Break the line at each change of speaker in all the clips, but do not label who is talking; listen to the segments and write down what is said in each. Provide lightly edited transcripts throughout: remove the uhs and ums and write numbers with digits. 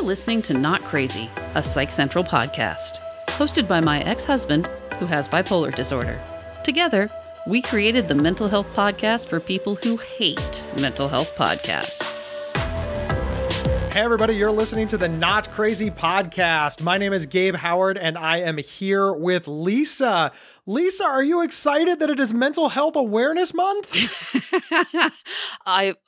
listening to Not Crazy, a Psych Central podcast, hosted by my ex-husband, who has bipolar disorder. Together, we created the mental health podcast for people who hate mental health podcasts.
Hey everybody, you're listening to the Not Crazy podcast. My name is Gabe Howard and I am here with Lisa. Lisa, are you excited that it is Mental Health Awareness Month?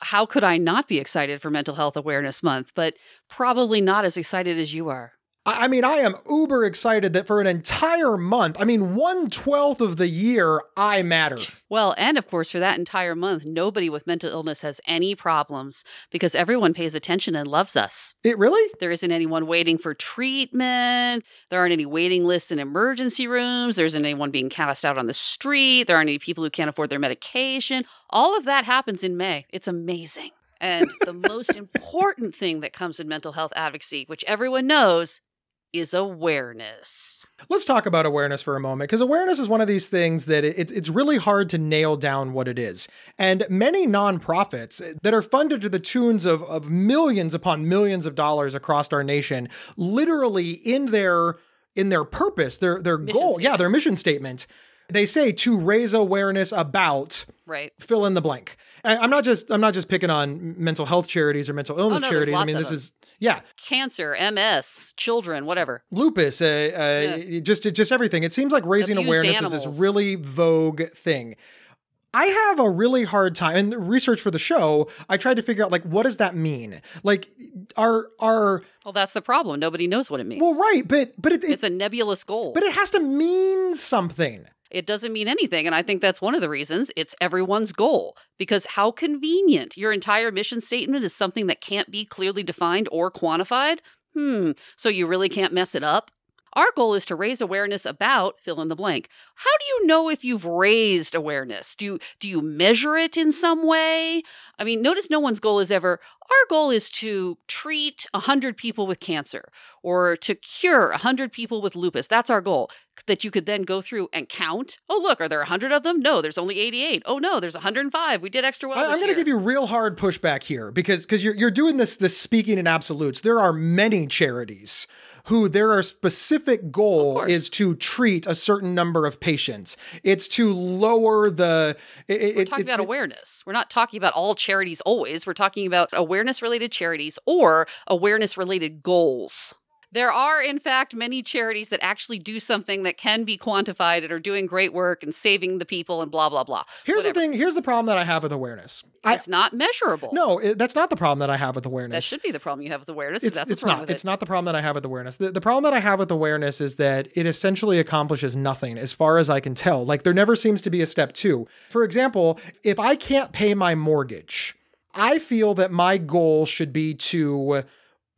How could I not be excited for Mental Health Awareness Month, but probably not as excited as you are.
I mean, I am uber excited that for an entire month, 1/12 of the year, I matter.
Well, and of course, for that entire month, nobody with mental illness has any problems because everyone pays attention and loves us.
It really?
There isn't anyone waiting for treatment. There aren't any waiting lists in emergency rooms. There isn't anyone being cast out on the street. There aren't any people who can't afford their medication. All of that happens in May. It's amazing. And the most important thing that comes in mental health advocacy, which everyone knows, is awareness.
Let's talk about awareness for a moment, because awareness is one of these things that it's really hard to nail down what it is. And many nonprofits that are funded to the tunes of millions upon millions of dollars across our nation, literally in their purpose, their goal, their mission statement, they say to raise awareness about fill in the blank. I'm not just picking on mental health charities or mental illness charities. I mean, this is
cancer, MS, children, whatever,
lupus, just everything. It seems like raising awareness is this really vogue thing. I have a really hard time, and research for the show, I tried to figure out, what does that mean? Well,
that's the problem. Nobody knows what it means.
Well, right, but
it's a nebulous goal.
But it has to mean something.
It doesn't mean anything, and I think that's one of the reasons it's everyone's goal. Because how convenient. Your entire mission statement is something that can't be clearly defined or quantified? So you really can't mess it up? Our goal is to raise awareness about fill in the blank. How do you know if you've raised awareness? Do you measure it in some way? I mean, notice no one's goal is ever, our goal is to treat 100 people with cancer or to cure 100 people with lupus. That's our goal. That you could then go through and count. Oh, look, are there 100 of them? No, there's only 88. Oh, no, there's 105. We did extra well.
I'm going to give you real hard pushback here because you're doing this speaking in absolutes. There are many charities who their specific goal is to treat a certain number of patients. It's to lower the...
We're talking about awareness. We're not talking about all charities always. We're talking about awareness-related charities or awareness-related goals. There are, in fact, many charities that actually do something that can be quantified and are doing great work and saving the people and blah, blah, blah.
Here's the thing. Here's the problem that I have with awareness.
It's not measurable.
No, that's not the problem that I have with awareness.
That should be the problem you have with awareness.
It's not the problem that I have with awareness. The problem that I have with awareness is that it essentially accomplishes nothing as far as I can tell. There never seems to be a step two. For example, if I can't pay my mortgage, I feel that my goal should be to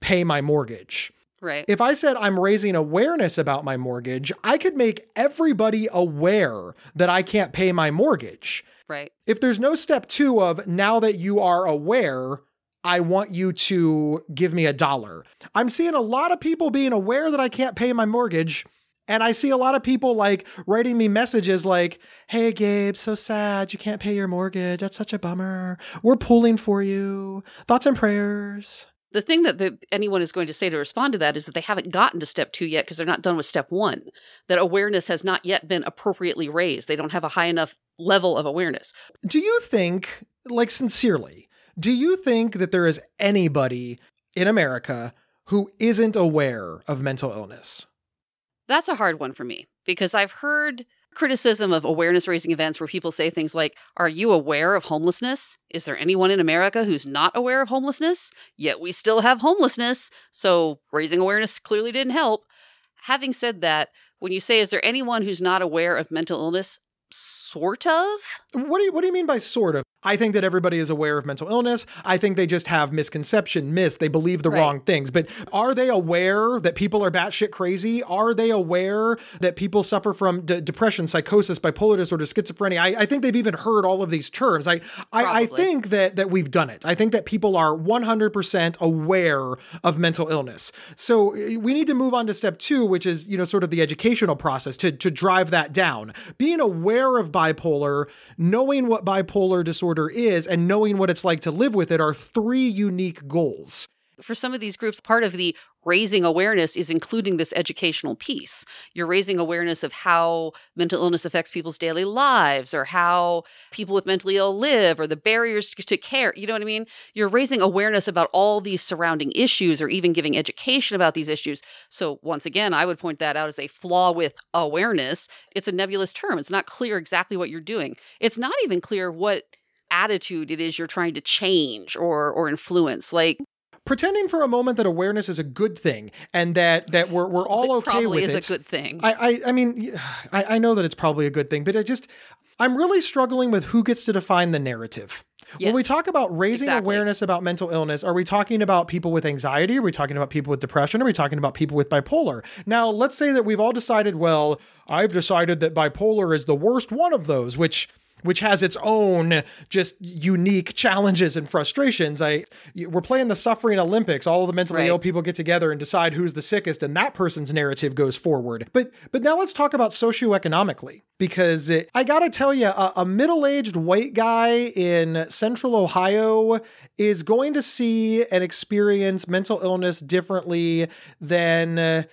pay my mortgage.
Right.
If I said I'm raising awareness about my mortgage, I could make everybody aware that I can't pay my mortgage.
Right.
If there's no step two of now that you are aware, I want you to give me $1. I'm seeing a lot of people being aware that I can't pay my mortgage. And I see a lot of people writing me messages like, hey, Gabe, so sad. You can't pay your mortgage. That's such a bummer. We're pulling for you. Thoughts and prayers.
The thing that anyone is going to say to respond to that is that they haven't gotten to step 2 yet because they're not done with step 1, that awareness has not yet been appropriately raised. They don't have a high enough level of awareness.
Do you think, sincerely, do you think that there is anybody in America who isn't aware of mental illness?
That's a hard one for me because I've heard criticism of awareness-raising events where people say things like, are you aware of homelessness? Is there anyone in America who's not aware of homelessness? Yet we still have homelessness, so raising awareness clearly didn't help. Having said that, when you say, is there anyone who's not aware of mental illness? Sort of?
What do you mean by sort of? I think that everybody is aware of mental illness. I think they just have they believe the wrong things. But are they aware that people are batshit crazy? Are they aware that people suffer from depression, psychosis, bipolar disorder, schizophrenia? I think they've even heard all of these terms. I think that we've done it. I think that people are 100% aware of mental illness. So we need to move on to step 2, which is, sort of the educational process to drive that down. Being aware of bipolar, knowing what bipolar disorder is, and knowing what it's like to live with it are 3 unique goals.
for some of these groups, part of the raising awareness is including this educational piece. You're raising awareness of how mental illness affects people's daily lives, or how people with mentally ill live, or the barriers to care. You know what I mean? You're raising awareness about all these surrounding issues, or even giving education about these issues. So once again, I would point that out as a flaw with awareness. It's a nebulous term. It's not clear exactly what you're doing. It's not even clear what attitude it is you're trying to change or influence. Like,
pretending for a moment that awareness is a good thing and that we're all okay with it.
Probably is a good thing.
I mean, I know that it's probably a good thing, but I'm really struggling with who gets to define the narrative. Yes. When we talk about raising awareness about mental illness, are we talking about people with anxiety? Are we talking about people with depression? Are we talking about people with bipolar? Now, let's say that we've all decided, well, I've decided that bipolar is the worst one of those, which has its own just unique challenges and frustrations. We're playing the suffering Olympics. All of the mentally ill people get together and decide who's the sickest, and that person's narrative goes forward. But now let's talk about socioeconomically, because I gotta tell you, a middle-aged white guy in Central Ohio is going to see and experience mental illness differently than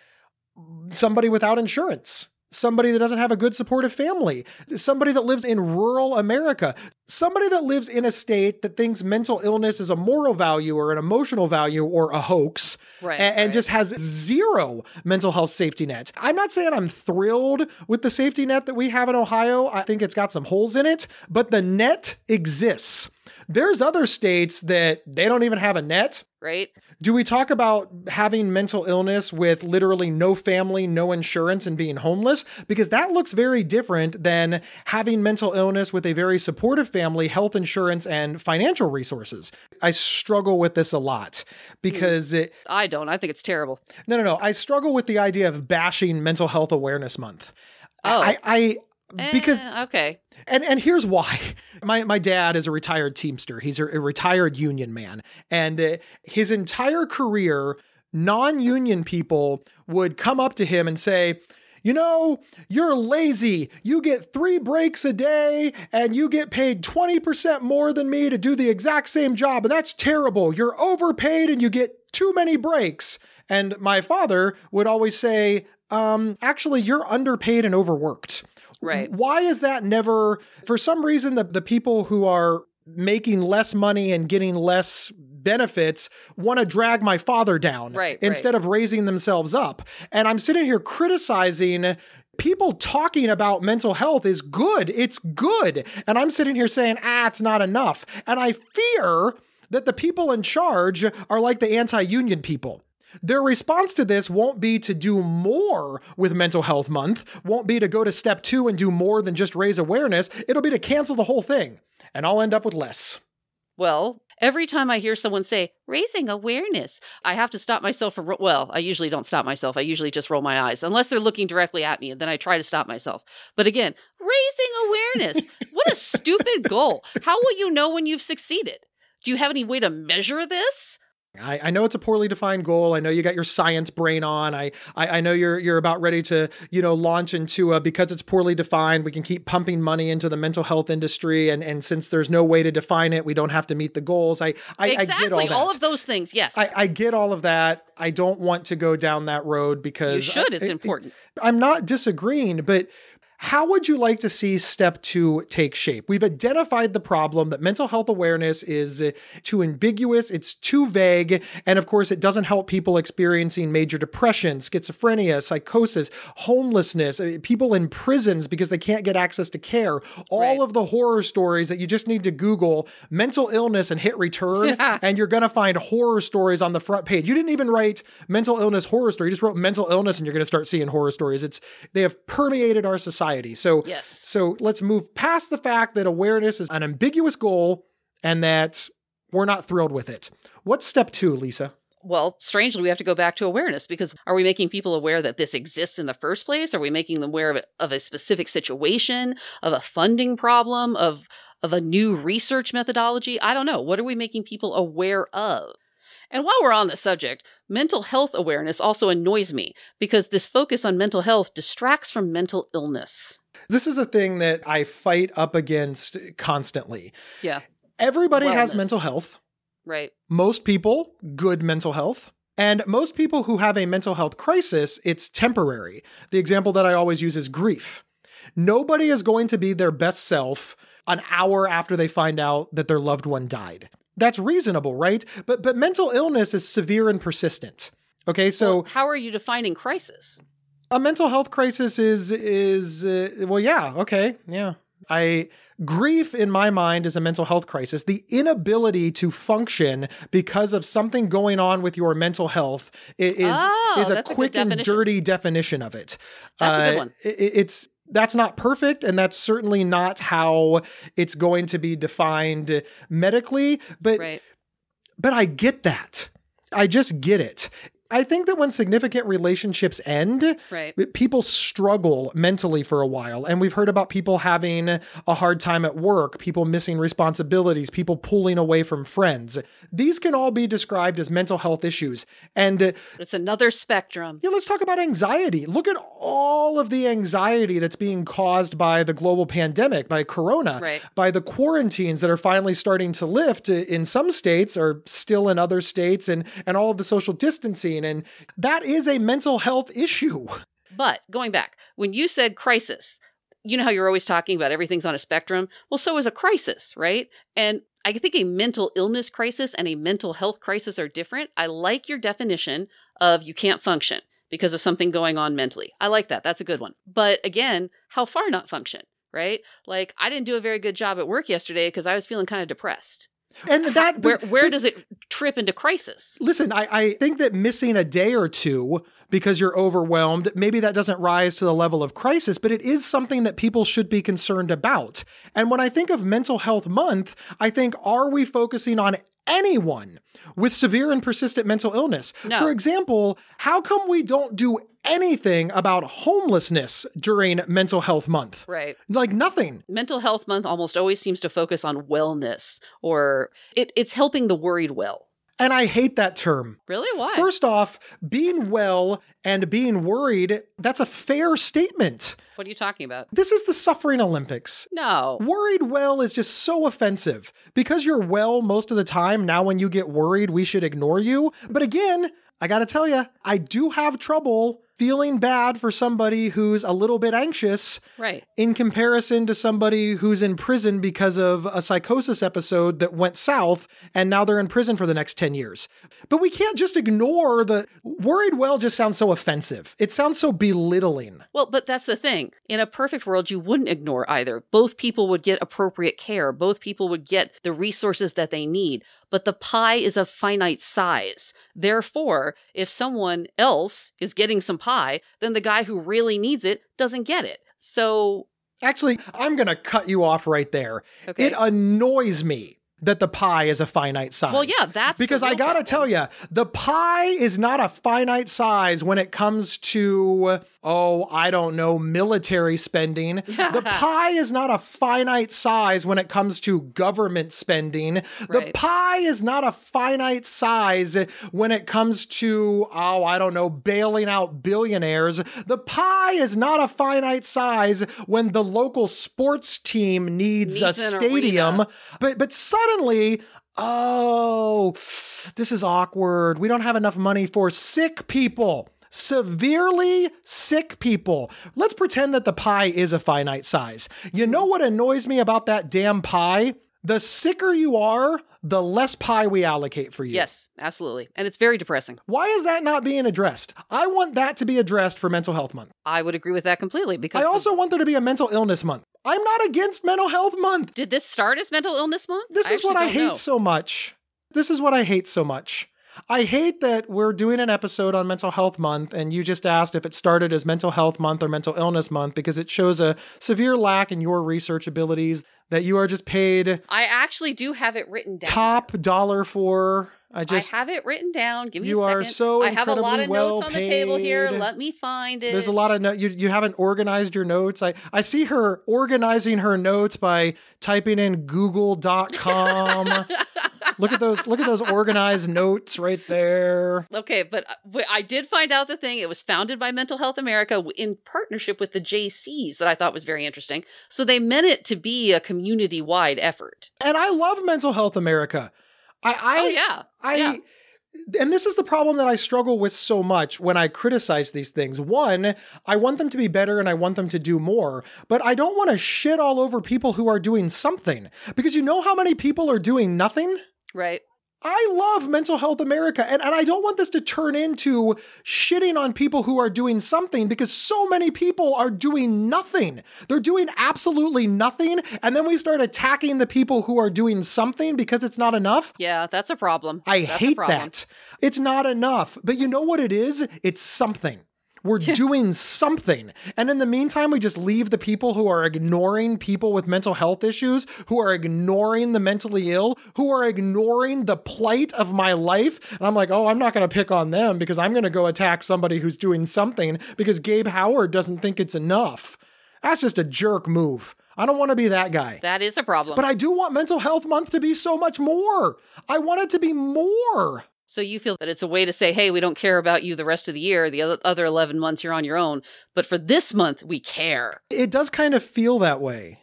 somebody without insurance. Somebody that doesn't have a good supportive family, somebody that lives in rural America, somebody that lives in a state that thinks mental illness is a moral value or an emotional value or a hoax, and just has zero mental health safety net. I'm not saying I'm thrilled with the safety net that we have in Ohio. I think it's got some holes in it, but the net exists. There's other states that they don't even have a net.
Right.
Do we talk about having mental illness with literally no family, no insurance, and being homeless? Because that looks very different than having mental illness with a very supportive family, health insurance, and financial resources. I struggle with this a lot because
I don't. I think it's terrible.
No. I struggle with the idea of bashing Mental Health Awareness Month.
Oh.
Because
okay.
And here's why. My dad is a retired Teamster. He's a retired union man. And his entire career, non-union people would come up to him and say, you know, you're lazy. You get 3 breaks a day and you get paid 20% more than me to do the exact same job. And that's terrible. You're overpaid and you get too many breaks. And my father would always say, actually, you're underpaid and overworked.
Right.
Why is that never, for some reason, the people who are making less money and getting less benefits want to drag my father down instead of raising themselves up? And I'm sitting here criticizing people talking about mental health is good. It's good. And I'm sitting here saying, it's not enough. And I fear that the people in charge are like the anti-union people. Their response to this won't be to do more with Mental Health Month, won't be to go to step 2 and do more than just raise awareness. It'll be to cancel the whole thing, and I'll end up with less.
Well, every time I hear someone say, raising awareness, I have to stop myself from, I usually don't stop myself. I usually just roll my eyes, unless they're looking directly at me, and then I try to stop myself. But again, raising awareness, what a stupid goal. How will you know when you've succeeded? Do you have any way to measure this?
I know it's a poorly defined goal. I know you got your science brain on. I know you're about ready to, launch into because it's poorly defined, we can keep pumping money into the mental health industry. And since there's no way to define it, we don't have to meet the goals. I get all that.
All of those things. Yes.
I get all of that. I don't want to go down that road because
you should. It's important.
I'm not disagreeing, but how would you like to see step 2 take shape? We've identified the problem that mental health awareness is too ambiguous, it's too vague, and of course it doesn't help people experiencing major depression, schizophrenia, psychosis, homelessness, people in prisons because they can't get access to care, all of the horror stories that you just need to Google mental illness and hit return, and you're going to find horror stories on the front page. You didn't even write mental illness horror story, you just wrote mental illness and you're going to start seeing horror stories. They have permeated our society. So let's move past the fact that awareness is an ambiguous goal and that we're not thrilled with it. What's step 2, Lisa?
Well, strangely, we have to go back to awareness, because are we making people aware that this exists in the first place? Are we making them aware of a specific situation, of a funding problem, of a new research methodology? I don't know. What are we making people aware of? And while we're on the subject, mental health awareness also annoys me because this focus on mental health distracts from mental illness.
This is a thing that I fight up against constantly.
Yeah.
Everybody has mental health.
Right.
Most people, good mental health. And most people who have a mental health crisis, it's temporary. The example that I always use is grief. Nobody is going to be their best self an hour after they find out that their loved one died. That's reasonable, right? But mental illness is severe and persistent. Okay, so
how are you defining crisis?
A mental health crisis is grief in my mind is a mental health crisis. The inability to function because of something going on with your mental health is a quick and dirty definition of it.
That's a good one.
That's not perfect, and that's certainly not how it's going to be defined medically, but I get that. I just get it. I think that when significant relationships end, people struggle mentally for a while. And we've heard about people having a hard time at work, people missing responsibilities, people pulling away from friends. These can all be described as mental health issues. And
it's another spectrum.
Yeah, let's talk about anxiety. Look at all of the anxiety that's being caused by the global pandemic, by Corona, by the quarantines that are finally starting to lift in some states or still in other states, and all of the social distancing. And that is a mental health issue.
But going back, when you said crisis, you know how you're always talking about everything's on a spectrum? Well, so is a crisis, right? And I think a mental illness crisis and a mental health crisis are different. I like your definition of you can't function because of something going on mentally. I like that. That's a good one. But again, how far not function, right? Like, I didn't do a very good job at work yesterday because I was feeling kind of depressed.
And that
where does it trip into crisis?
Listen, I think that missing a day or two because you're overwhelmed, maybe that doesn't rise to the level of crisis, but it is something that people should be concerned about. And when I think of Mental Health Month, I think, are we focusing on anyone with severe and persistent mental illness?
No.
For example, how come we don't do anything about homelessness during Mental Health Month?
Right.
Like nothing.
Mental Health Month almost always seems to focus on wellness, or it's helping the worried well.
And I hate that term.
Really? Why?
First off, being well and being worried, that's a fair statement.
What are you talking about?
This is the suffering Olympics.
No.
Worried well is just so offensive. Because you're well most of the time, now when you get worried, we should ignore you. But again, I gotta tell you, I do have trouble feeling bad for somebody who's a little bit anxious in comparison to somebody who's in prison because of a psychosis episode that went south and now they're in prison for the next 10 years. But we can't just ignore the worried well. Just sounds so offensive. It sounds so belittling.
Well, but that's the thing. In a perfect world, you wouldn't ignore either. Both people would get appropriate care. Both people would get the resources that they need. But the pie is of finite size. Therefore, if someone else is getting some pie, then the guy who really needs it doesn't get it. So
actually, I'm going to cut you off right there.
Okay.
It annoys me that the pie is a finite size.
Well, yeah, that's
because I gotta tell you, the pie is not a finite size when it comes to, military spending. The pie is not a finite size when it comes to government spending. The pie is not a finite size when it comes to, bailing out billionaires. The pie is not a finite size when the local sports team needs a stadium. But suddenly, this is awkward. We don't have enough money for sick people. Severely sick people. Let's pretend that the pie is a finite size. You know what annoys me about that damn pie? The sicker you are, the less pie we allocate for you.
Yes, absolutely. And it's very depressing.
Why is that not being addressed? I want that to be addressed for Mental Health Month.
I would agree with that completely. Because
I also want there to be a Mental Illness Month. I'm not against Mental Health Month.
Did this start as Mental Illness Month?
This is what I hate so much. This is what I hate so much. I hate that we're doing an episode on Mental Health Month and you just asked if it started as Mental Health Month or Mental Illness Month because it shows a severe lack in your research abilities that you are just paid.
I actually do have it written down.
Top dollar for. I
have it written down. Give me a second.
You are so
I have a lot of
well
notes on the table here. Let me find it.
There's a lot of notes. You haven't organized your notes. I see her organizing her notes by typing in google.com. Look at those organized notes right there.
Okay, but I did find out the thing. It was founded by Mental Health America in partnership with the JCs that I thought was very interesting. So they meant it to be a community-wide effort.
And I love Mental Health America.
Yeah.
And this is the problem that I struggle with so much when I criticize these things. One, I want them to be better and I want them to do more, but I don't want to shit all over people who are doing something, because you know how many people are doing nothing?
Right.
I love Mental Health America, and I don't want this to turn into shitting on people who are doing something, because so many people are doing nothing. They're doing absolutely nothing, and then we start attacking the people who are doing something because it's not enough.
Yeah, that's a problem.
I hate that. It's not enough. But you know what it is? It's something. We're doing something. And in the meantime, we just leave the people who are ignoring people with mental health issues, who are ignoring the mentally ill, who are ignoring the plight of my life. And I'm like, oh, I'm not going to pick on them because I'm going to go attack somebody who's doing something because Gabe Howard doesn't think it's enough. That's just a jerk move. I don't want to be that guy.
That is a problem.
But I do want Mental Health Month to be so much more. I want it to be more.
So you feel that it's a way to say, hey, we don't care about you the rest of the year. The other 11 months, you're on your own. But for this month, we care.
It does kind of feel that way.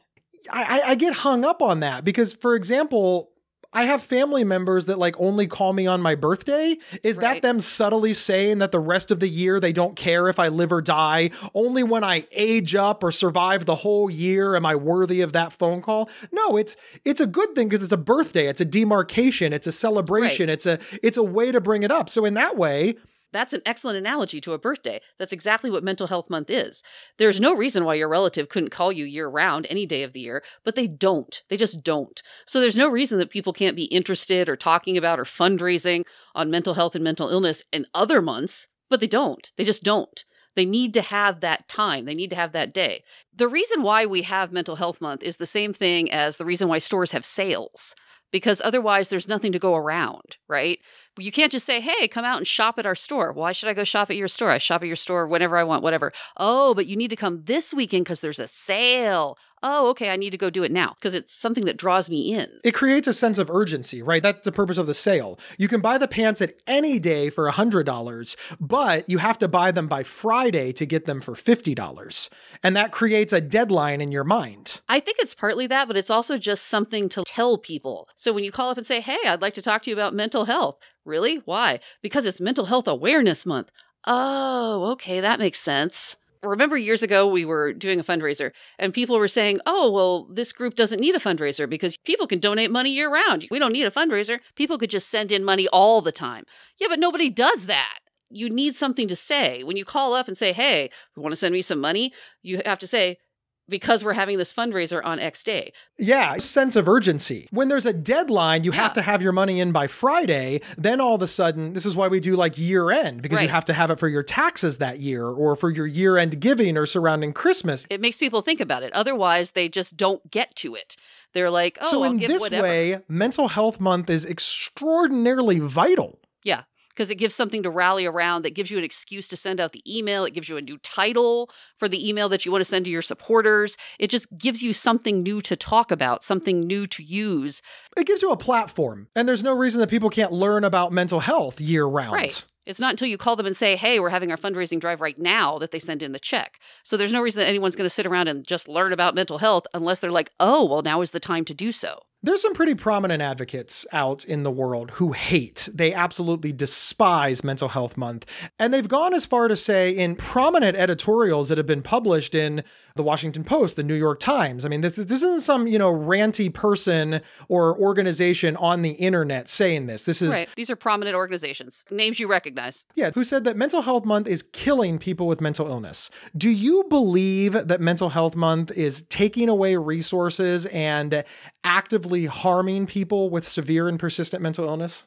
I get hung up on that because, for example, I have family members that like only call me on my birthday. Is that them subtly saying that the rest of the year they don't care if I live or die? Only when I age up or survive the whole year am I worthy of that phone call? No, it's a good thing because it's a birthday. It's a demarcation. It's a celebration. Right. It's a way to bring it up. So in that way,
that's an excellent analogy to a birthday. That's exactly what Mental Health Month is. There's no reason why your relative couldn't call you year-round any day of the year, but they don't. They just don't. So there's no reason that people can't be interested or talking about or fundraising on mental health and mental illness in other months, but they don't. They just don't. They need to have that time. They need to have that day. The reason why we have Mental Health Month is the same thing as the reason why stores have sales. Because otherwise there's nothing to go around, right? You can't just say, hey, come out and shop at our store. Why should I go shop at your store? I shop at your store whenever I want, whatever. Oh, but you need to come this weekend because there's a sale. Oh, okay, I need to go do it now because it's something that draws me in.
It creates a sense of urgency, right? That's the purpose of the sale. You can buy the pants at any day for $100, but you have to buy them by Friday to get them for $50. And that creates a deadline in your mind.
I think it's partly that, but it's also just something to tell people. So when you call up and say, hey, I'd like to talk to you about mental health. Really? Why? Because it's Mental Health Awareness Month. Oh, okay, that makes sense. Remember years ago, we were doing a fundraiser and people were saying, oh, well, this group doesn't need a fundraiser because people can donate money year round. We don't need a fundraiser. People could just send in money all the time. Yeah, but nobody does that. You need something to say. When you call up and say, hey, you want to send me some money? You have to say, because we're having this fundraiser on X day.
Yeah, sense of urgency. When there's a deadline, you have to have your money in by Friday. Then all of a sudden, this is why we do like year end, because you have to have it for your taxes that year or for your year end giving or surrounding Christmas.
It makes people think about it. Otherwise, they just don't get to it. They're like, oh, I'll give whatever. So in this way, Mental Health Month is extraordinarily vital. Yeah. Because it gives something to rally around that gives you an excuse to send out the email. It gives you a new title for the email that you want to send to your supporters. It just gives you something new to talk about, something new to use.
It gives you a platform. And there's no reason that people can't learn about mental health year round.
Right. It's not until you call them and say, hey, we're having our fundraising drive right now that they send in the check. So there's no reason that anyone's going to sit around and just learn about mental health unless they're like, oh, well, now is the time to do so.
There's some pretty prominent advocates out in the world who hate, they absolutely despise Mental Health Month. And they've gone as far to say in prominent editorials that have been published in the Washington Post, the New York Times. I mean, this isn't some, ranty person or organization on the internet saying this. This is
right. These are prominent organizations, names you recognize.
Yeah, who said that Mental Health Month is killing people with mental illness. Do you believe that Mental Health Month is taking away resources and actively harming people with severe and persistent mental illness?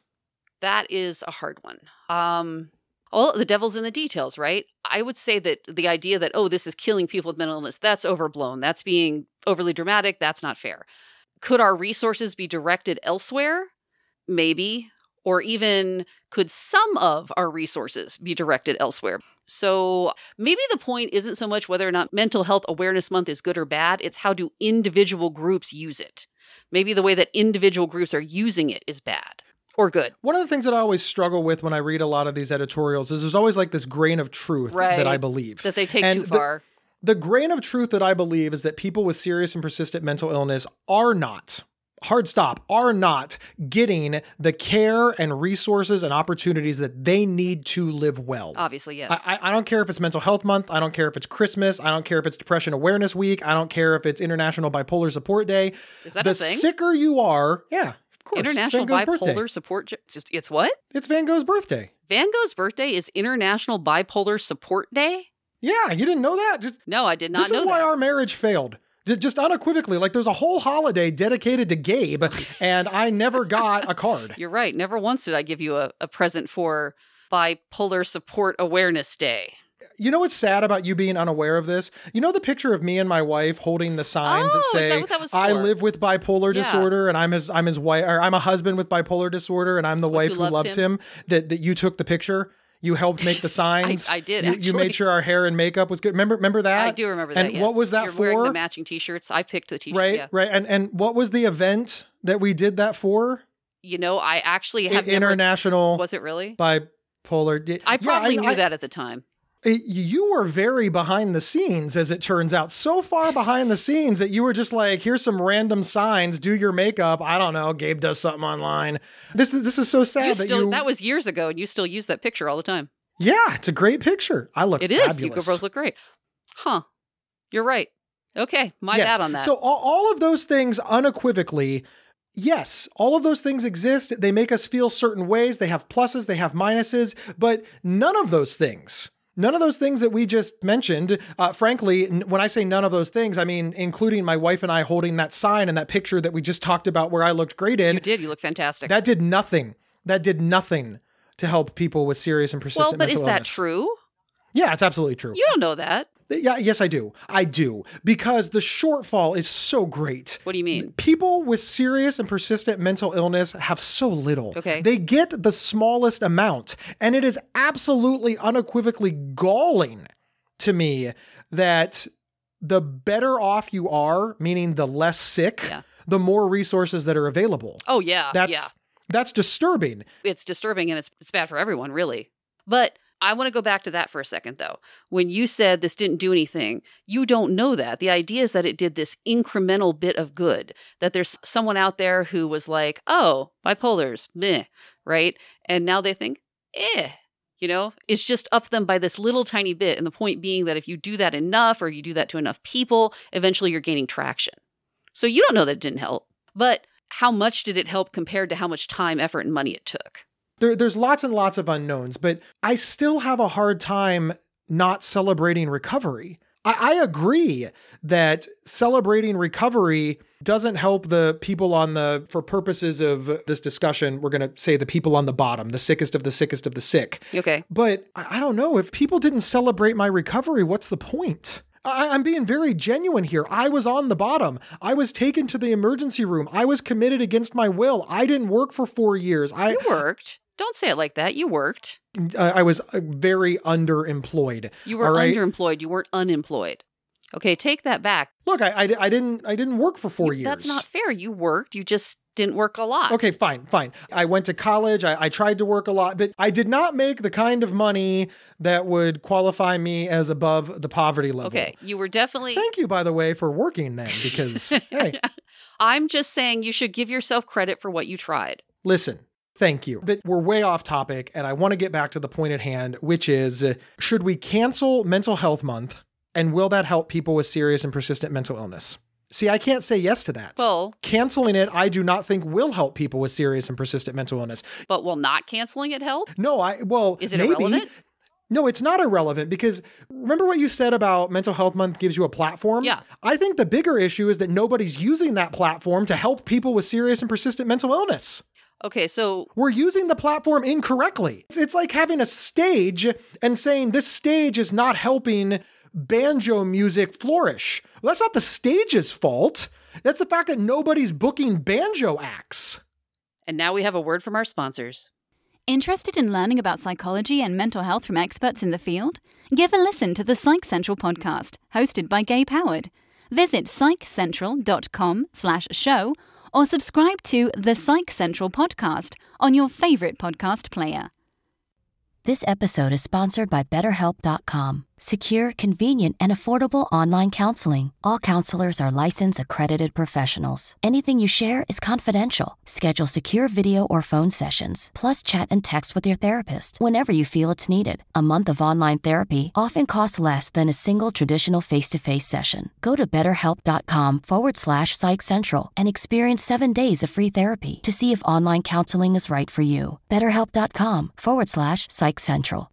That is a hard one. Well, the devil's in the details, right? I would say that the idea that, oh, this is killing people with mental illness, that's overblown. That's being overly dramatic. That's not fair. Could our resources be directed elsewhere? Maybe. Or even could some of our resources be directed elsewhere? So maybe the point isn't so much whether or not Mental Health Awareness Month is good or bad. It's how do individual groups use it? Maybe the way that individual groups are using it is bad. Or good.
One of the things that I always struggle with when I read a lot of these editorials is there's always like this grain of truth that I believe.
That they take too far.
The grain of truth that I believe is that people with serious and persistent mental illness are not hard stop, are not getting the care and resources and opportunities that they need to live well.
Obviously, yes.
I don't care if it's Mental Health Month. I don't care if it's Christmas. I don't care if it's Depression Awareness Week. I don't care if it's International Bipolar Support Day.
Is that a thing?
The sicker you are, yeah, of course.
International Bipolar Support... It's what?
It's Van Gogh's birthday.
Van Gogh's birthday is International Bipolar Support Day?
Yeah, you didn't know that?
No, I did not know that.
This is why our marriage failed. Just unequivocally, like there's a whole holiday dedicated to Gabe, and I never got a card.
You're right. Never once did I give you a present for Bipolar Support Awareness Day.
You know what's sad about you being unaware of this? You know the picture of me and my wife holding the signs that say,
is that what that was for?
I live with bipolar disorder, and I'm his wife, or I'm a husband with bipolar disorder, and I'm the wife who loves him. That you took the picture. You helped make the signs.
I did, actually.
You made sure our hair and makeup was good. Remember that?
I do remember that,
and what was that
You're
for?
Wearing the matching t-shirts. I picked the t-shirt,
Right, right. And what was the event that we did that for?
You know, I actually have
International...
Was it really?
Bipolar...
I probably knew that at the time.
You were very behind the scenes, as it turns out. So far behind the scenes that you were just like, here's some random signs, do your makeup. I don't know. Gabe does something online. This is so sad
that was years ago, and you still use that picture all the time.
Yeah, it's a great picture. I look fabulous.
It is. You both look great. Huh. You're right. Okay. My bad on that.
So all of those things unequivocally, yes, all of those things exist. They make us feel certain ways. They have pluses, they have minuses, but none of those things that we just mentioned, frankly, when I say none of those things, I mean, including my wife and I holding that sign and that picture that we just talked about where I looked great in.
You did. You look fantastic.
That did nothing to help people with serious and persistent mental illness.
Well, but is that true?
Yeah, it's absolutely true.
You don't know that.
Yeah, yes, I do. I do. Because the shortfall is so great.
What do you mean?
People with serious and persistent mental illness have so little.
Okay.
They get the smallest amount. And it is absolutely unequivocally galling to me that the better off you are, meaning the less sick, the more resources that are available.
Oh, yeah.
That's disturbing.
It's disturbing, and it's bad for everyone, really. But I want to go back to that for a second, though. When you said this didn't do anything, you don't know that. The idea is that it did this incremental bit of good, that there's someone out there who was like, oh, bipolars, meh, right? And now they think, it's just up them by this little tiny bit. And the point being that if you do that enough, or you do that to enough people, eventually you're gaining traction. So you don't know that it didn't help. But how much did it help compared to how much time, effort, and money it took?
There's lots and lots of unknowns, but I still have a hard time not celebrating recovery. I agree that celebrating recovery doesn't help the people for purposes of this discussion, we're going to say the people on the bottom, the sickest of the sickest of the sick.
Okay.
But I don't know, if people didn't celebrate my recovery, what's the point? I'm being very genuine here. I was on the bottom. I was taken to the emergency room. I was committed against my will. I didn't work for 4 years.
You worked. Don't say it like that. You worked.
I was very underemployed.
You were underemployed. You weren't unemployed. Okay, take that back.
Look, I didn't work for 4 years.
That's not fair. You worked. You just didn't work a lot.
Okay, fine. I went to college. I tried to work a lot, but I did not make the kind of money that would qualify me as above the poverty level.
Okay, you were definitely...
Thank you, by the way, for working then, because, hey.
I'm just saying you should give yourself credit for what you tried.
Listen, thank you. But we're way off topic, and I want to get back to the point at hand, which is, should we cancel Mental Health Month, and will that help people with serious and persistent mental illness? See, I can't say yes to that.
Well,
canceling it, I do not think will help people with serious and persistent mental illness.
But will not canceling it help?
No,
is it irrelevant?
No, it's not irrelevant, because remember what you said about Mental Health Month gives you a platform?
Yeah.
I think the bigger issue is that nobody's using that platform to help people with serious and persistent mental illness.
Okay, so...
We're using the platform incorrectly. It's like having a stage and saying this stage is not helping banjo music flourish. Well, that's not the stage's fault. That's the fact that nobody's booking banjo acts.
And now we have a word from our sponsors.
Interested in learning about psychology and mental health from experts in the field? Give a listen to the Psych Central Podcast, hosted by Gabe Howard. Visit psychcentral.com/show or subscribe to the Psych Central Podcast on your favorite podcast player.
This episode is sponsored by BetterHelp.com. Secure, convenient, and affordable online counseling. All counselors are licensed, accredited professionals. Anything you share is confidential. Schedule secure video or phone sessions, plus chat and text with your therapist whenever you feel it's needed. A month of online therapy often costs less than a single traditional face-to-face session. Go to betterhelp.com/Psych Central and experience 7 days of free therapy to see if online counseling is right for you. betterhelp.com/Psych Central.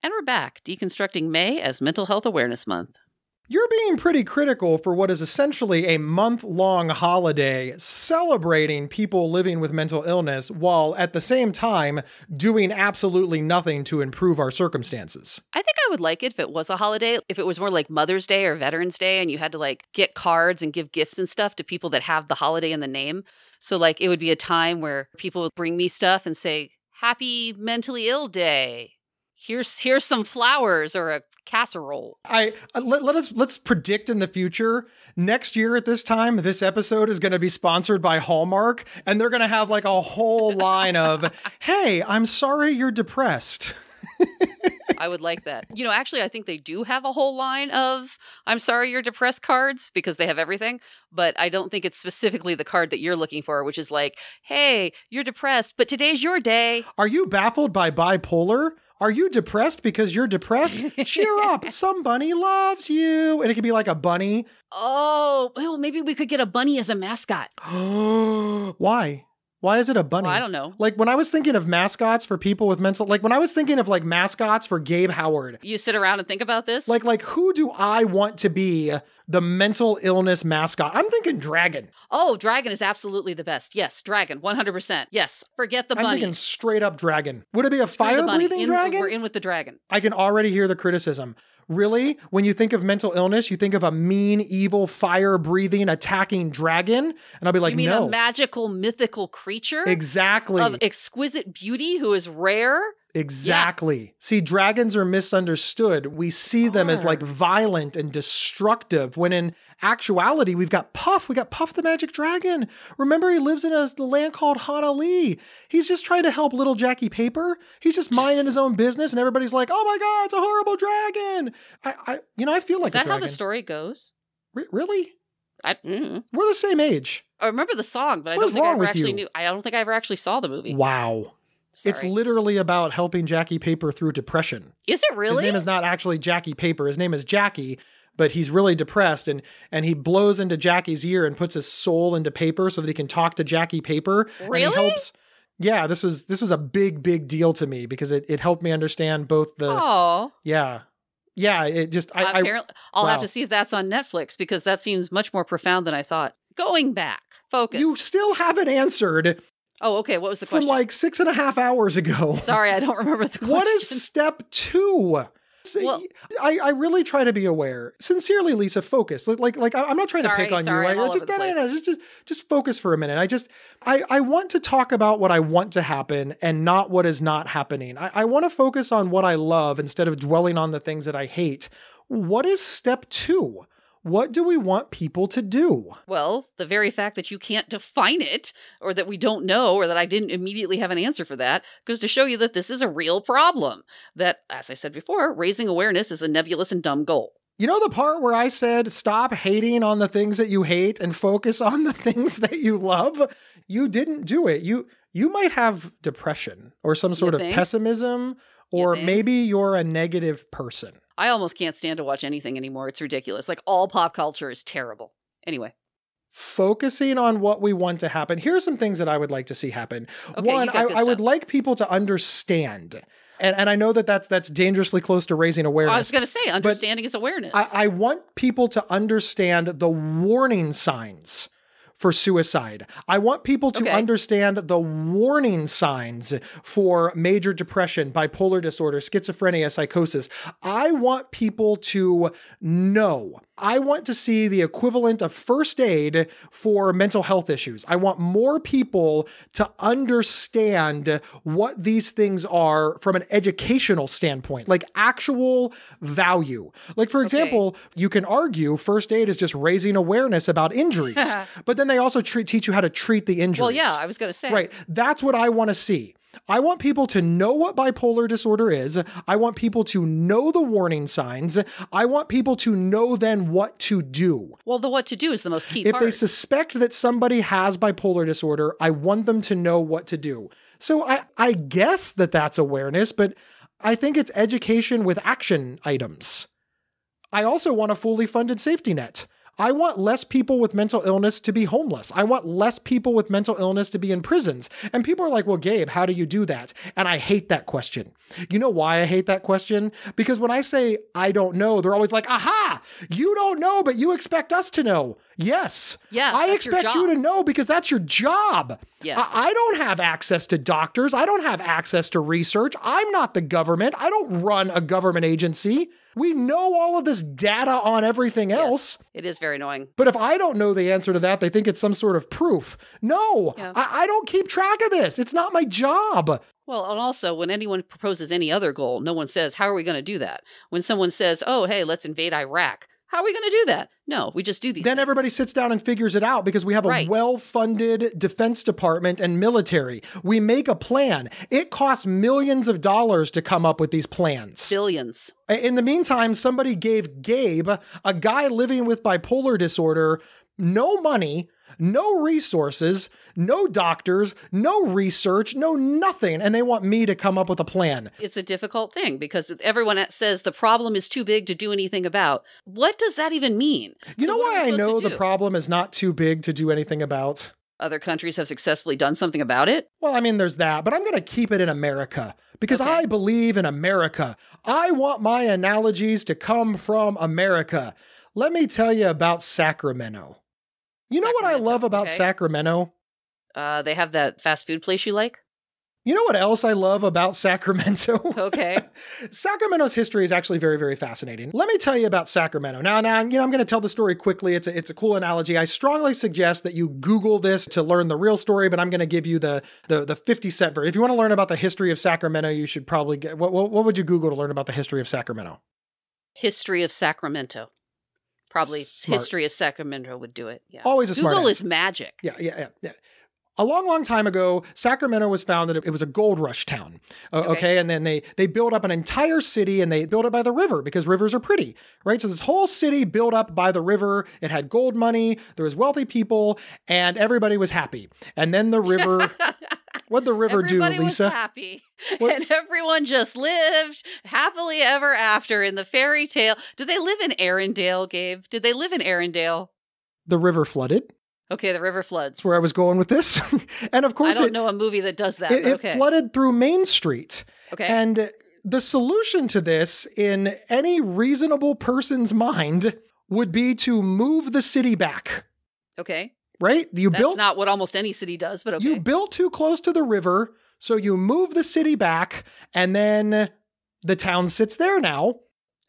And we're back, deconstructing May as Mental Health Awareness Month.
You're being pretty critical for what is essentially a month-long holiday celebrating people living with mental illness while at the same time doing absolutely nothing to improve our circumstances.
I think I would like it if it was a holiday, if it was more like Mother's Day or Veterans Day and you had to like get cards and give gifts and stuff to people that have the holiday in the name. So like it would be a time where people would bring me stuff and say, "Happy Mentally Ill Day. Here's some flowers or a casserole."
Let's predict in the future. Next year at this time, this episode is going to be sponsored by Hallmark, and they're going to have like a whole line of, "Hey, I'm sorry you're depressed."
I would like that. You know, actually, I think they do have a whole line of "I'm sorry you're depressed" cards because they have everything. But I don't think it's specifically the card that you're looking for, which is like, "Hey, you're depressed, but today's your day."
Are you baffled by bipolar? Are you depressed because you're depressed? Cheer up. Some bunny loves you. And it could be like a bunny.
Oh, well, maybe we could get a bunny as a mascot.
Why? Why is it a bunny?
Well, I don't know.
Like when I was thinking of mascots for people with mental, like when I was thinking of like mascots for Gabe Howard.
You sit around and think about this?
Like who do I want to be the mental illness mascot? I'm thinking dragon.
Oh, dragon is absolutely the best. Yes, dragon, 100%. Yes, forget the bunny.
I'm thinking straight up dragon. Would it be a fire-breathing dragon?
We're in with the dragon.
I can already hear the criticism. Really? When you think of mental illness, you think of a mean, evil, fire-breathing, attacking dragon? And I'll be like, no.
You mean a magical, mythical creature?
Exactly.
Of exquisite beauty who is rare?
Exactly. Yeah. See, dragons are misunderstood. We see them as like violent and destructive, when in actuality, we've got Puff. We got Puff the Magic Dragon. Remember, he lives in the land called Hanalei. He's just trying to help little Jackie Paper. He's just minding his own business, and everybody's like, "Oh my God, it's a horrible dragon." I feel like
is that how the story goes?
Really?
We're
the same age.
I remember the song, but I don't think I ever actually knew. I don't think I ever actually saw the movie.
Wow. Sorry. It's literally about helping Jackie Paper through depression.
Is it really?
His name is not actually Jackie Paper. His name is Jackie, but he's really depressed, and he blows into Jackie's ear and puts his soul into paper so that he can talk to Jackie Paper.
Really?
And he helps. Yeah, this was a big deal to me because it helped me understand both the.
Oh.
Yeah. Yeah, it just
I'll have to see if that's on Netflix because that seems much more profound than I thought. Going back, focus.
You still haven't answered.
Oh, okay. What was the question?
From like 6.5 hours ago.
Sorry, I don't remember the question.
What is step 2? Well, I really try to be aware. Sincerely, Lisa, focus. Like I'm not trying to pick on you. Right? Just focus for a minute. I want to talk about what I want to happen and not what is not happening. I want to focus on what I love instead of dwelling on the things that I hate. What is step 2? What do we want people to do?
Well, the very fact that you can't define it, or that we don't know, or that I didn't immediately have an answer for that, goes to show you that this is a real problem. That, as I said before, raising awareness is a nebulous and dumb goal.
You know the part where I said, stop hating on the things that you hate and focus on the things that you love? You didn't do it. You might have depression or some sort of pessimism, or maybe you're a negative person.
I almost can't stand to watch anything anymore. It's ridiculous. Like, all pop culture is terrible. Anyway.
Focusing on what we want to happen. Here are some things that I would like to see happen. Okay, one, I would like people to understand. And I know that's dangerously close to raising awareness.
I was going to say, understanding is awareness.
I want people to understand the warning signs for suicide. I want people to understand the warning signs for major depression, bipolar disorder, schizophrenia, psychosis. I want people to know. I want to see the equivalent of first aid for mental health issues. I want more people to understand what these things are from an educational standpoint, like actual value. Like, for example, you can argue first aid is just raising awareness about injuries, but then they also teach you how to treat the injuries.
Well, yeah, I was going to say.
Right. That's what I want to see. I want people to know what bipolar disorder is. I want people to know the warning signs. I want people to know then what to do.
Well, the what to do is the most key
If
part.
they suspect that somebody has bipolar disorder, I want them to know what to do. So I guess that's awareness, but I think it's education with action items. I also want a fully funded safety net. I want less people with mental illness to be homeless. I want less people with mental illness to be in prisons. And people are like, well, Gabe, how do you do that? And I hate that question. You know why I hate that question? Because when I say, I don't know, they're always like, aha, you don't know, but you expect us to know. Yes.
Yeah,
I
that's your
expect you
job.
to know because that's your job.
Yes.
I don't have access to doctors. I don't have access to research. I'm not the government. I don't run a government agency. We know all of this data on everything else.
Yes, it is very annoying.
But if I don't know the answer to that, they think it's some sort of proof. No,
Yeah.
I don't keep track of this. It's not my job.
Well, and also when anyone proposes any other goal, no one says, how are we going to do that? When someone says, oh, hey, let's invade Iraq, how are we going to do that? No, we just do these
Then
things.
everybody sits down and figures it out because we have a
Right.
well-funded defense department and military. We make a plan. It costs millions of dollars to come up with these plans.
Billions.
In the meantime, somebody gave Gabe, a guy living with bipolar disorder, no money, no resources, no doctors, no research, no nothing. And they want me to come up with a plan.
It's a difficult thing because everyone says the problem is too big to do anything about. What does that even mean?
You know
So what
why
are
I
we supposed
know
to
the
do?
problem is not too big to do anything about?
Other countries have successfully done something about it?
Well, I mean, there's that, but I'm going to keep it in America because
Okay.
I believe in America. I want my analogies to come from America. Let me tell you about Sacramento. You know what I
Sacramento,
love about
okay.
Sacramento?
They have that fast food place you like?
You know what else I love about Sacramento?
Okay.
Sacramento's history is actually very, very fascinating. Let me tell you about Sacramento. Now, I'm going to tell the story quickly. It's a cool analogy. I strongly suggest that you Google this to learn the real story, but I'm going to give you the 50-cent version. If you want to learn about the history of Sacramento, you should probably get, what would you Google to learn about the history of Sacramento?
History of Sacramento. Probably
Smart.
History of Sacramento would do it. Yeah.
Always a smart
Google
ass.
is magic.
Yeah. A long, long time ago, Sacramento was founded. It was a gold rush town. Okay. And then they built up an entire city and they built it by the river because rivers are pretty, right? So this whole city built up by the river. It had gold money. There was wealthy people and everybody was happy. And then the river, what'd the river
Everybody
do, Lisa?
was happy.
What-
And everyone just lived happily ever after in the fairy tale. Did they live in Arendelle, Gabe? Did they live in Arendelle?
The river flooded.
Okay, the river floods.
That's where I was going with this. And of
I
course,
don't know a movie that does that.
it
but okay.
flooded through Main Street.
Okay.
And the solution to this, in any reasonable person's mind, would be to move the city back,
Okay.
right?
That's not what almost any city does, but okay.
You built too close to the river, so you move the city back, and then the town sits there now,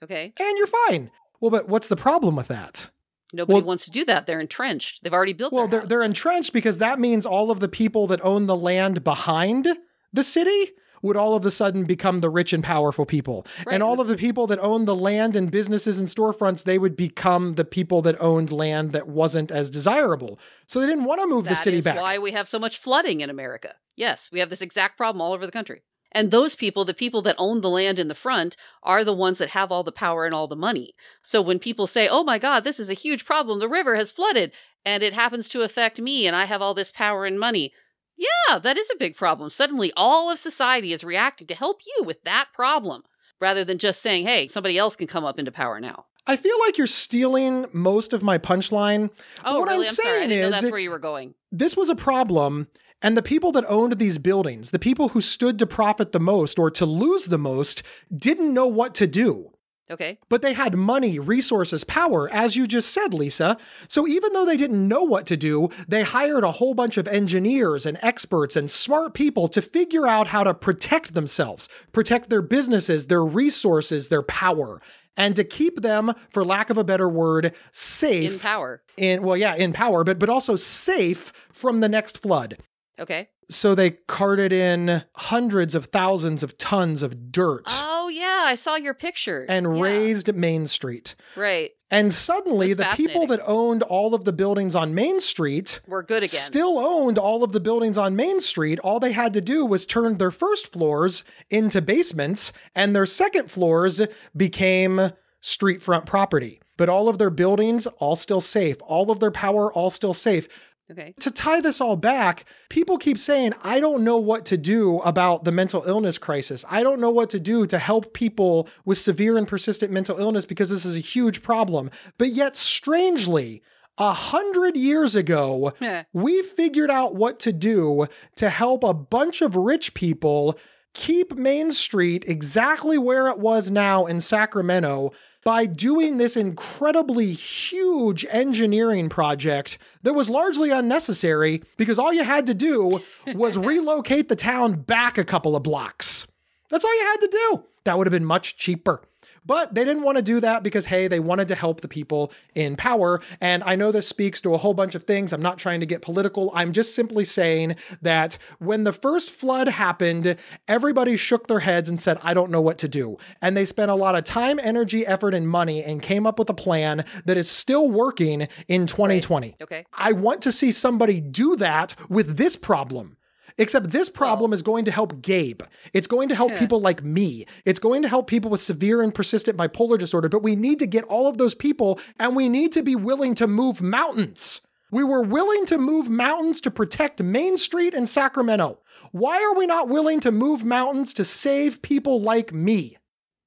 Okay.
and you're fine. Well, but what's the problem with that?
Nobody wants to do that. They're entrenched. They've already built
Well,
their house.
they're entrenched because that means all of the people that own the land behind the city would all of a sudden become the rich and powerful people.
Right.
And all of the people that own the land and businesses and storefronts, they would become the people that owned land that wasn't as desirable. So they didn't want to move the city back.
That is why we have so much flooding in America. Yes, we have this exact problem all over the country. And those people, the people that own the land in the front, are the ones that have all the power and all the money. So when people say, oh my God, this is a huge problem, the river has flooded, and it happens to affect me, and I have all this power and money. Yeah, that is a big problem. Suddenly, all of society is reacting to help you with that problem, rather than just saying, hey, somebody else can come up into power now.
I feel like you're stealing most of my punchline. But
Oh,
what
really?
I'm
I'm sorry. I
saying
didn't know
is
that's where you were going.
this was a problem. And the people that owned these buildings, the people who stood to profit the most or to lose the most, didn't know what to do.
Okay.
But they had money, resources, power, as you just said, Lisa. So even though they didn't know what to do, they hired a whole bunch of engineers and experts and smart people to figure out how to protect themselves, protect their businesses, their resources, their power, and to keep them, for lack of a better word, safe.
In power.
In power, but also safe from the next flood.
Okay.
So they carted in hundreds of thousands of tons of dirt.
Oh, yeah, I saw your pictures.
And raised Main Street.
Right.
And suddenly the people that owned all of the buildings on Main Street
were good again.
Still owned all of the buildings on Main Street. All they had to do was turn their first floors into basements, and their second floors became street front property. But all of their buildings, all still safe. All of their power, all still safe.
Okay.
To tie this all back, people keep saying, I don't know what to do about the mental illness crisis. I don't know what to do to help people with severe and persistent mental illness because this is a huge problem. But yet, strangely, 100 years ago, we figured out what to do to help a bunch of rich people keep Main Street exactly where it was now in Sacramento by doing this incredibly huge engineering project that was largely unnecessary because all you had to do was relocate the town back a couple of blocks. That's all you had to do. That would have been much cheaper. But they didn't want to do that because, hey, they wanted to help the people in power. And I know this speaks to a whole bunch of things. I'm not trying to get political. I'm just simply saying that when the first flood happened, everybody shook their heads and said, I don't know what to do. And they spent a lot of time, energy, effort, and money and came up with a plan that is still working in 2020.
Right. Okay.
I want to see somebody do that with this problem. Except this problem is going to help Gabe. It's going to help people like me. It's going to help people with severe and persistent bipolar disorder. But we need to get all of those people, and we need to be willing to move mountains. We were willing to move mountains to protect Main Street and Sacramento. Why are we not willing to move mountains to save people like me?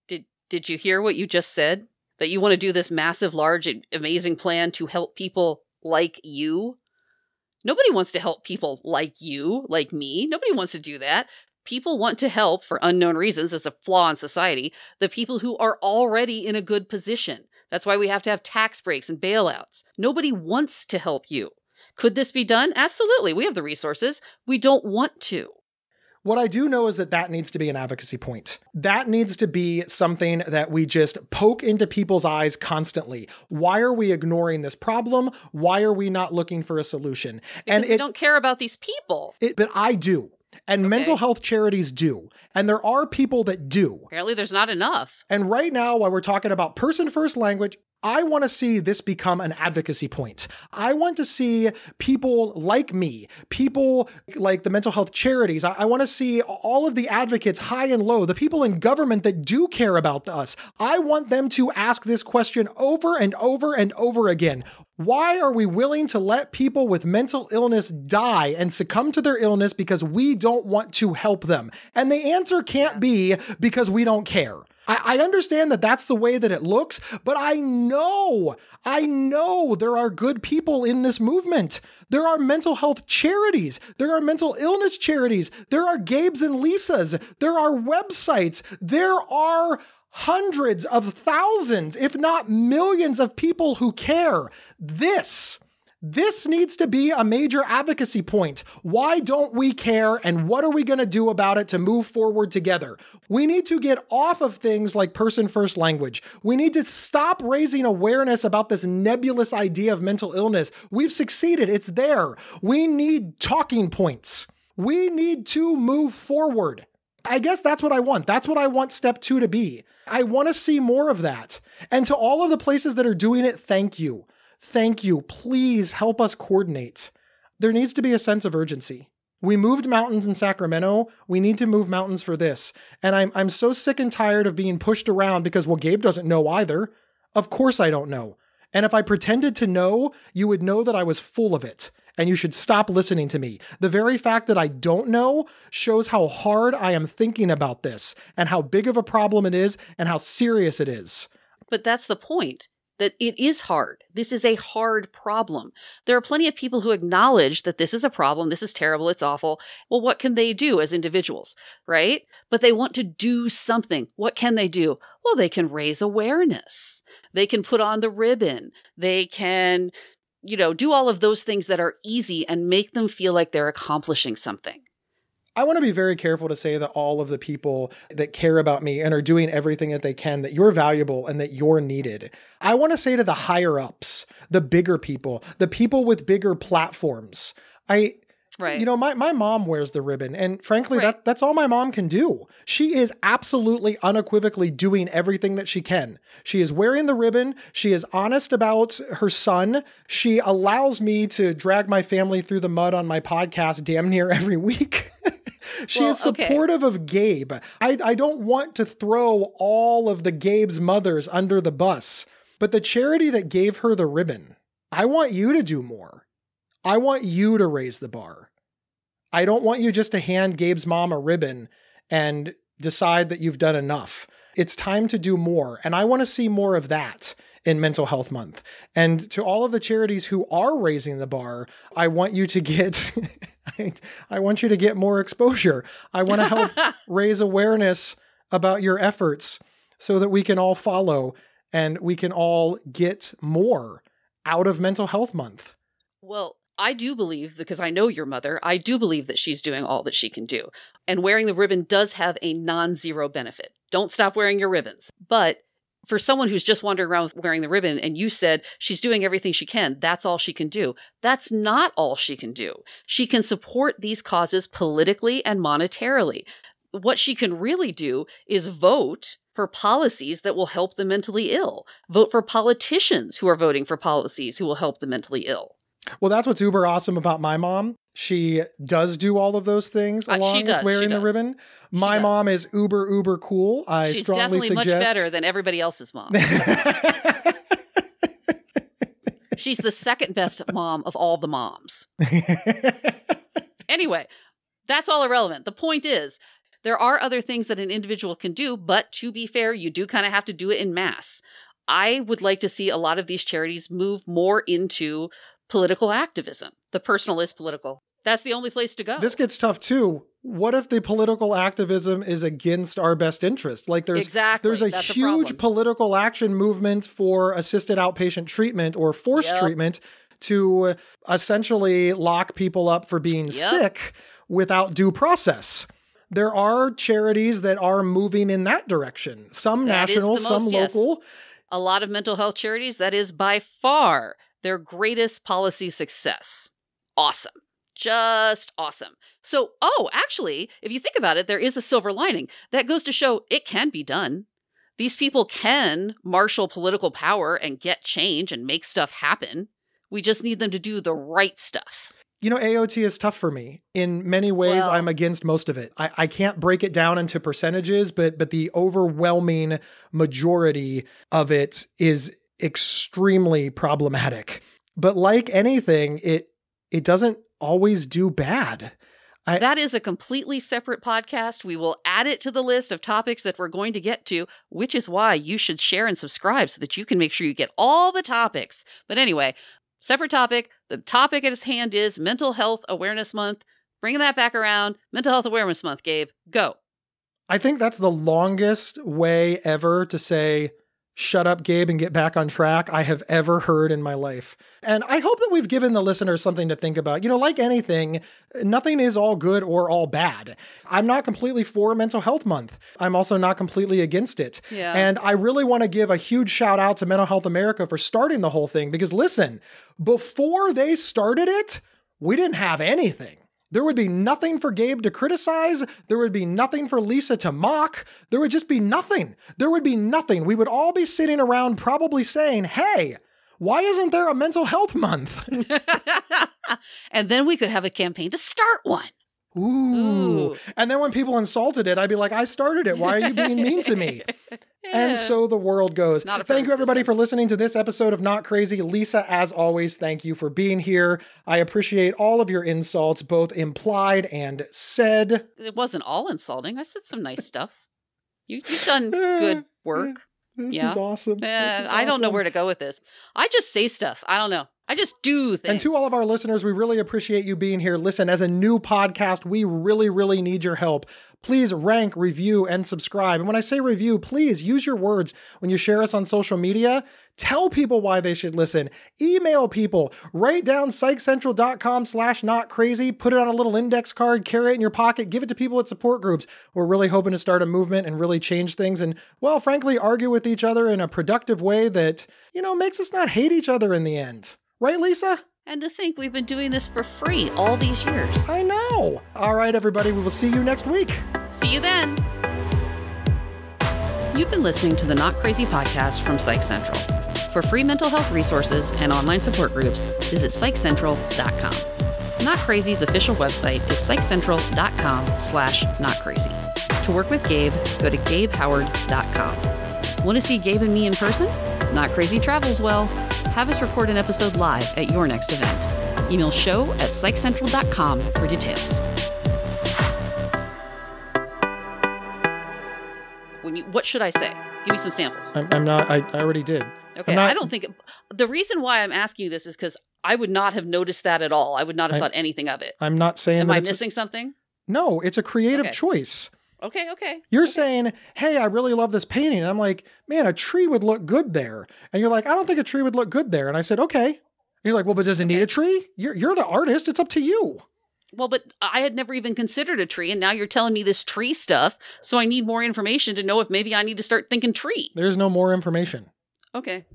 Did you hear what you just said? That you want to do this massive, large, amazing plan to help people like you? Nobody wants to help people like you, like me. Nobody wants to do that. People want to help, for unknown reasons, as a flaw in society, the people who are already in a good position. That's why we have to have tax breaks and bailouts. Nobody wants to help you. Could this be done? Absolutely. We have the resources. We don't want to.
What I do know is that needs to be an advocacy point. That needs to be something that we just poke into people's eyes constantly. Why are we ignoring this problem? Why are we not looking for a solution?
Because we don't care about these people.
But I do. And mental health charities do. And there are people that do.
Apparently there's not enough.
And right now, while we're talking about person-first language, I want to see this become an advocacy point. I want to see people like me, people like the mental health charities. I want to see all of the advocates, high and low, the people in government that do care about us. I want them to ask this question over and over and over again. Why are we willing to let people with mental illness die and succumb to their illness because we don't want to help them? And the answer can't be because we don't care. I understand that that's the way that it looks, but I know there are good people in this movement. There are mental health charities. There are mental illness charities. There are Gabes and Lisas. There are websites. There are hundreds of thousands, if not millions of people who care. This needs to be a major advocacy point. Why don't we care, and what are we going to do about it to move forward together? We need to get off of things like person-first language. We need to stop raising awareness about this nebulous idea of mental illness. We've succeeded. It's there. We need talking points. We need to move forward. I guess that's what I want. That's what I want step 2 to be. I want to see more of that. And to all of the places that are doing it, thank you. Thank you. Please help us coordinate. There needs to be a sense of urgency. We moved mountains in Sacramento. We need to move mountains for this. And I'm so sick and tired of being pushed around because, well, Gabe doesn't know either. Of course I don't know. And if I pretended to know, you would know that I was full of it. And you should stop listening to me. The very fact that I don't know shows how hard I am thinking about this and how big of a problem it is and how serious it is.
But that's the point. That it is hard. This is a hard problem. There are plenty of people who acknowledge that this is a problem, this is terrible, it's awful. Well, what can they do as individuals, right? But they want to do something. What can they do? Well, they can raise awareness. They can put on the ribbon. They can, do all of those things that are easy and make them feel like they're accomplishing something.
I want to be very careful to say that all of the people that care about me and are doing everything that they can, that you're valuable and that you're needed. I want to say to the higher ups, the bigger people, the people with bigger platforms,
Right.
You know, my mom wears the ribbon, and frankly,
Right.
that's all my mom can do. She is absolutely unequivocally doing everything that she can. She is wearing the ribbon. She is honest about her son. She allows me to drag my family through the mud on my podcast damn near every week. She is supportive of Gabe. I don't want to throw all of the Gabe's mothers under the bus, but the charity that gave her the ribbon, I want you to do more. I want you to raise the bar. I don't want you just to hand Gabe's mom a ribbon and decide that you've done enough. It's time to do more. And I want to see more of that in Mental Health Month. And to all of the charities who are raising the bar, I want you to get, I want you to get more exposure. I want to help raise awareness about your efforts so that we can all follow and we can all get more out of Mental Health Month.
Well, I do believe, because I know your mother, I do believe that she's doing all that she can do. And wearing the ribbon does have a non-zero benefit. Don't stop wearing your ribbons. But for someone who's just wandering around wearing the ribbon and you said she's doing everything she can, that's all she can do. That's not all she can do. She can support these causes politically and monetarily. What she can really do is vote for policies that will help the mentally ill. Vote for politicians who are voting for policies who will help the mentally ill.
Well, that's what's uber awesome about my mom. She does do all of those things along with wearing the ribbon. My mom is uber cool.
She's definitely much better than everybody else's mom. She's the second best mom of all the moms. Anyway, that's all irrelevant. The point is, there are other things that an individual can do, but to be fair, you do kind of have to do it in mass. I would like to see a lot of these charities move more into political activism. The personal is political. That's the only place to go.
This gets tough too. What if the political activism is against our best interest? Like there's a huge political action movement for assisted outpatient treatment or forced treatment to essentially lock people up for being sick without due process. There are charities that are moving in that direction. Some national, some local.
A lot of mental health charities, that is by far their greatest policy success. Awesome. Just awesome. So, actually, if you think about it, there is a silver lining. That goes to show it can be done. These people can marshal political power and get change and make stuff happen. We just need them to do the right stuff.
You know, AOT is tough for me. In many ways, I'm against most of it. I can't break it down into percentages, but the overwhelming majority of it is extremely problematic. But like anything, it doesn't always do bad.
That is a completely separate podcast. We will add it to the list of topics that we're going to get to, which is why you should share and subscribe so that you can make sure you get all the topics. But anyway, separate topic. The topic at its hand is Mental Health Awareness Month. Bringing that back around. Mental Health Awareness Month, Gabe. Go.
I think that's the longest way ever to say, shut up, Gabe, and get back on track I have ever heard in my life. And I hope that we've given the listeners something to think about. You know, like anything, nothing is all good or all bad. I'm not completely for Mental Health Month. I'm also not completely against it.
Yeah.
And I really want to give a huge shout out to Mental Health America for starting the whole thing. Because listen, before they started it, we didn't have anything. There would be nothing for Gabe to criticize. There would be nothing for Lisa to mock. There would just be nothing. There would be nothing. We would all be sitting around probably saying, hey, why isn't there a mental health month?
And then we could have a campaign to start one.
Ooh. And then when people insulted it, I'd be like, I started it. Why are you being mean to me? And so the world goes. Thank you, everybody, for listening to this episode of Not Crazy. Lisa, as always, thank you for being here. I appreciate all of your insults, both implied and said.
It wasn't all insulting. I said some nice stuff. You've done good work.
This is awesome.
I don't know where to go with this. I just say stuff. I don't know. I just do things.
And to all of our listeners, we really appreciate you being here. Listen, as a new podcast, we really, really need your help. Please rank, review, and subscribe. And when I say review, please use your words when you share us on social media. Tell people why they should listen. Email people. Write down psychcentral.com/notcrazy. Put it on a little index card, carry it in your pocket, give it to people at support groups. We're really hoping to start a movement and really change things and, well, frankly, argue with each other in a productive way that, you know, makes us not hate each other in the end. Right, Lisa?
And to think we've been doing this for free all these years.
I know. All right, everybody, we will see you next week.
See you then. You've been listening to the Not Crazy podcast from Psych Central. For free mental health resources and online support groups, visit psychcentral.com. Not Crazy's official website is psychcentral.com/notcrazy. To work with Gabe, go to gabehoward.com. Want to see Gabe and me in person? Not Crazy travels well. Have us record an episode live at your next event. Email show@psychcentral.com for details. What should I say? Give me some samples.
I'm not, I already did.
Okay, I don't think, the reason why I'm asking you this is because I would not have noticed that at all. I would not have thought anything of it.
I'm not saying
Am I missing something?
No, it's a creative choice.
Okay.
You're saying, hey, I really love this painting. And I'm like, man, a tree would look good there. And you're like, I don't think a tree would look good there. And I said, okay. And you're like, well, but does it need a tree? You're the artist. It's up to you.
Well, but I had never even considered a tree. And now you're telling me this tree stuff. So I need more information to know if maybe I need to start thinking tree.
There's no more information.
Okay.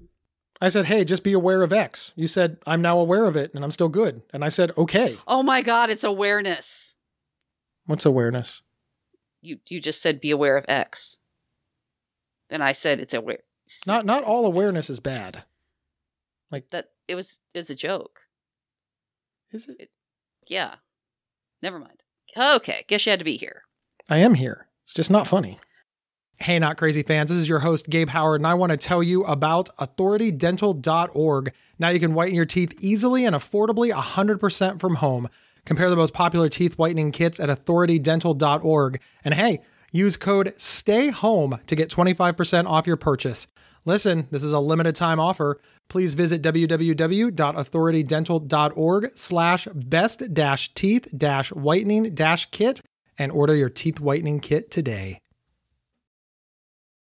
I said, hey, just be aware of X. You said, I'm now aware of it and I'm still good. And I said, okay.
Oh my God, it's awareness.
What's awareness?
You just said be aware of X. Then I said it's aware.
Not all awareness is bad. Like
that it's a joke.
Is it?
Yeah. Never mind. Okay, guess you had to be here.
I am here. It's just not funny. Hey, Not Crazy fans, this is your host, Gabe Howard, and I want to tell you about authoritydental.org. Now you can whiten your teeth easily and affordably 100% from home. Compare the most popular teeth whitening kits at authoritydental.org. And hey, use code STAYHOME to get 25% off your purchase. Listen, this is a limited time offer. Please visit www.authoritydental.org/best-teeth-whitening-kit and order your teeth whitening kit today.